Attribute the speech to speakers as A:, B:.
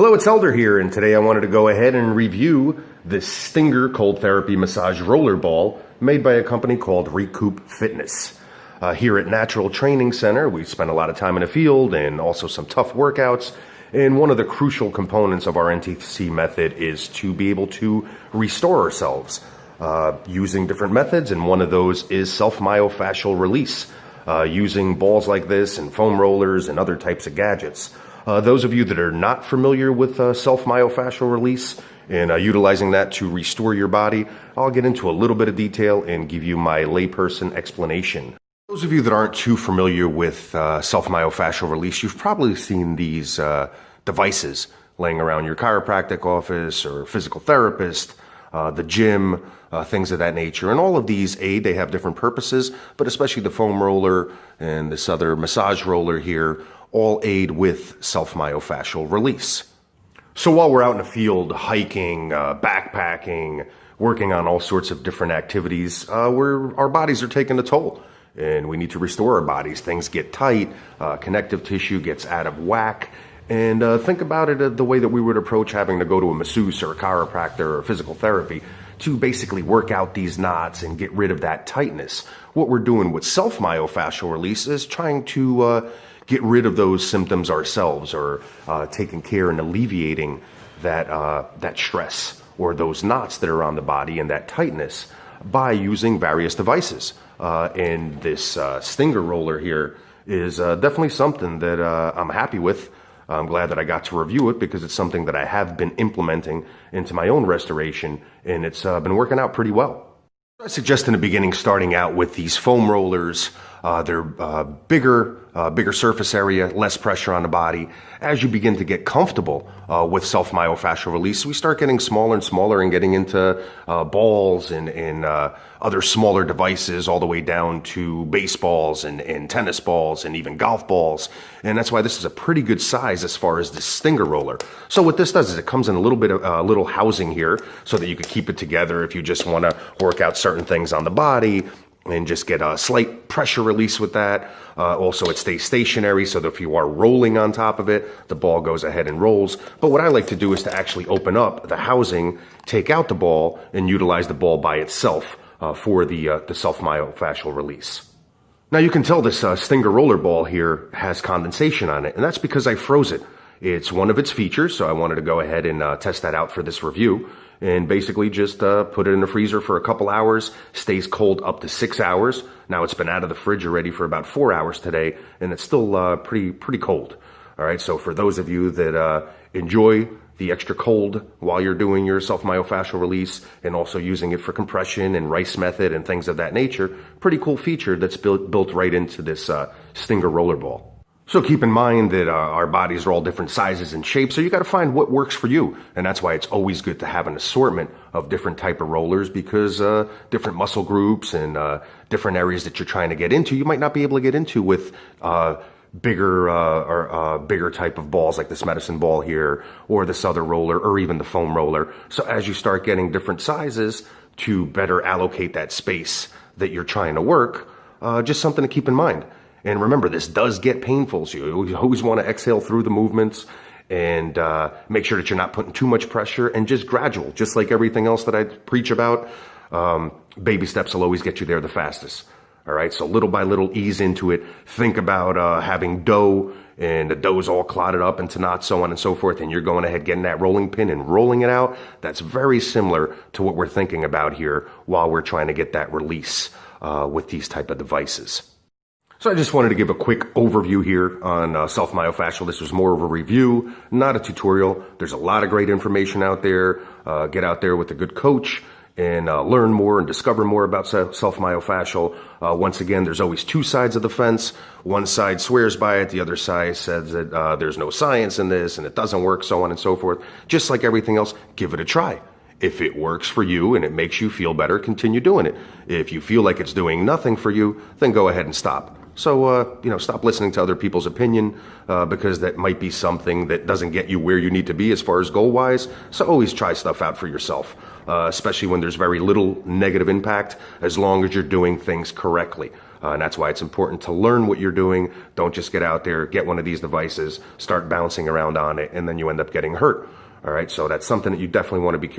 A: Hello, it's Elder here, and today I wanted to go ahead and review the Stinger Cold Therapy Massage Roller Ball made by a company called Recoup Fitness. Here at Natural Training Center, we spend a lot of time in the field and also some tough workouts, and one of the crucial components of our NTC method is to be able to restore ourselves using different methods, and one of those is self-myofascial release, using balls like this and foam rollers and other types of gadgets. Those of you that are not familiar with self-myofascial release and utilizing that to restore your body, I'll get into a little bit of detail and give you my layperson explanation. Those of you that aren't too familiar with self-myofascial release, you've probably seen these devices laying around your chiropractic office or physical therapist, the gym, things of that nature. And all of these aid, they have different purposes, but especially the foam roller and this other massage roller here all aid with self-myofascial release. So while we're out in the field hiking, backpacking, working on all sorts of different activities, our bodies are taking a toll, and we need to restore our bodies. Things get tight, connective tissue gets out of whack, and think about it the way that we would approach having to go to a masseuse or a chiropractor or physical therapy to basically work out these knots and get rid of that tightness. What we're doing with self-myofascial release is trying to get rid of those symptoms ourselves, or taking care and alleviating that stress or those knots that are on the body and that tightness by using various devices. And this Stinger roller here is definitely something that I'm happy with. I'm glad that I got to review it because it's something that I have been implementing into my own restoration, and it's been working out pretty well. I suggest in the beginning starting out with these foam rollers. They're bigger surface area, less pressure on the body. As you begin to get comfortable with self-myofascial release, we start getting smaller and smaller and getting into balls and other smaller devices, all the way down to baseballs and tennis balls and even golf balls. And that's why this is a pretty good size as far as the Stinger roller. So what this does is it comes in a little bit of a little housing here so that you can keep it together if you just want to work out certain things on the body and just get a slight pressure release with that. Also, it stays stationary, so that if you are rolling on top of it, the ball goes ahead and rolls. But what I like to do is to actually open up the housing, take out the ball, and utilize the ball by itself for the self-myofascial release. Now, you can tell this Stinger roller ball here has condensation on it, and that's because I froze it. It's one of its features, so I wanted to go ahead and test that out for this review. And basically just put it in the freezer for a couple hours, stays cold up to 6 hours. Now it's been out of the fridge already for about 4 hours today, and it's still pretty cold. All right, so for those of you that enjoy the extra cold while you're doing your self-myofascial release and also using it for compression and Rice method and things of that nature, pretty cool feature that's built right into this Stinger roller ball. So keep in mind that our bodies are all different sizes and shapes, so you got to find what works for you. And that's why it's always good to have an assortment of different type of rollers, because different muscle groups and different areas that you're trying to get into, you might not be able to get into with bigger type of balls like this medicine ball here, or this other roller, or even the foam roller. So as you start getting different sizes to better allocate that space that you're trying to work, just something to keep in mind. And remember, this does get painful, so you always want to exhale through the movements and make sure that you're not putting too much pressure, and just gradual, just like everything else that I preach about. Baby steps will always get you there the fastest. All right, so little by little, ease into it. Think about having dough, and the dough's all clotted up into knots, so on and so forth, and you're going ahead getting that rolling pin and rolling it out. That's very similar to what we're thinking about here while we're trying to get that release with these type of devices. So I just wanted to give a quick overview here on self-myofascial. This was more of a review, not a tutorial. There's a lot of great information out there. Get out there with a good coach and learn more and discover more about self-myofascial. Once again, there's always two sides of the fence. One side swears by it. The other side says that there's no science in this and it doesn't work, so on and so forth. Just like everything else, give it a try. If it works for you and it makes you feel better, continue doing it. If you feel like it's doing nothing for you, then go ahead and stop. So, stop listening to other people's opinion because that might be something that doesn't get you where you need to be as far as goal-wise. So always try stuff out for yourself, especially when there's very little negative impact, as long as you're doing things correctly. And that's why it's important to learn what you're doing. Don't just get out there, get one of these devices, start bouncing around on it, and then you end up getting hurt. All right, so that's something that you definitely want to be careful.